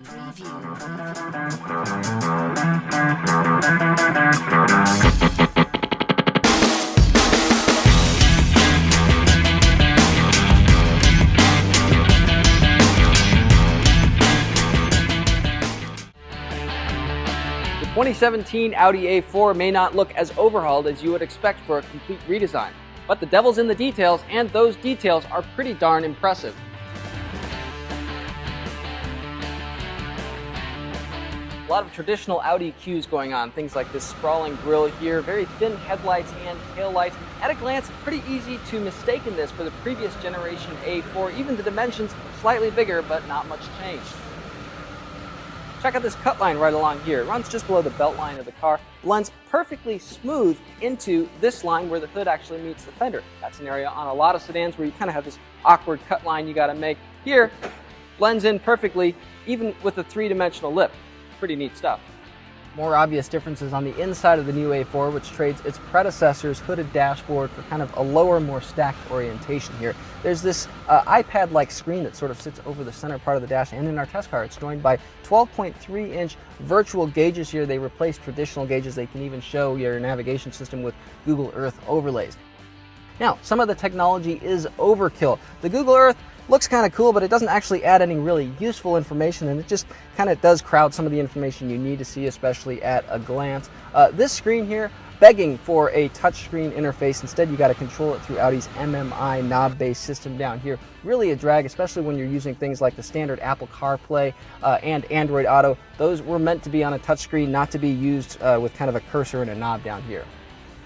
The 2017 Audi A4 may not look as overhauled as you would expect for a complete redesign, but the devil's in the details, and those details are pretty darn impressive. A lot of traditional Audi cues going on, things like this sprawling grille here, very thin headlights and taillights. At a glance, pretty easy to mistake in this for the previous generation A4, even the dimensions slightly bigger, but not much change. Check out this cut line right along here. It runs just below the belt line of the car, blends perfectly smooth into this line where the hood actually meets the fender. That's an area on a lot of sedans where you kind of have this awkward cut line you got to make. Here, blends in perfectly, even with a three-dimensional lip. Pretty neat stuff. More obvious differences on the inside of the new A4, which trades its predecessor's hooded dashboard for kind of a lower, more stacked orientation here. There's this iPad-like screen that sort of sits over the center part of the dash, and in our test car it's joined by 12.3-inch virtual gauges here. They replace traditional gauges. They can even show your navigation system with Google Earth overlays. Now, some of the technology is overkill. The Google Earth looks kind of cool, but it doesn't actually add any really useful information, and it just kind of does crowd some of the information you need to see, especially at a glance. This screen here, begging for a touchscreen interface. Instead, you got to control it through Audi's MMI knob-based system down here. Really a drag, especially when you're using things like the standard Apple CarPlay and Android Auto. Those were meant to be on a touchscreen, not to be used with kind of a cursor and a knob down here.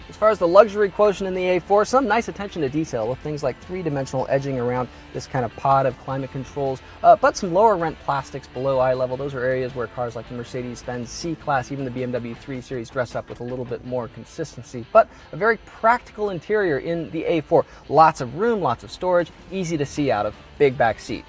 As far as the luxury quotient in the A4, some nice attention to detail with things like three-dimensional edging around this kind of pod of climate controls, but some lower rent plastics below eye level. Those are areas where cars like the Mercedes-Benz C-Class, even the BMW 3 Series dress up with a little bit more consistency. But a very practical interior in the A4. Lots of room, lots of storage, easy to see out of, big back seat.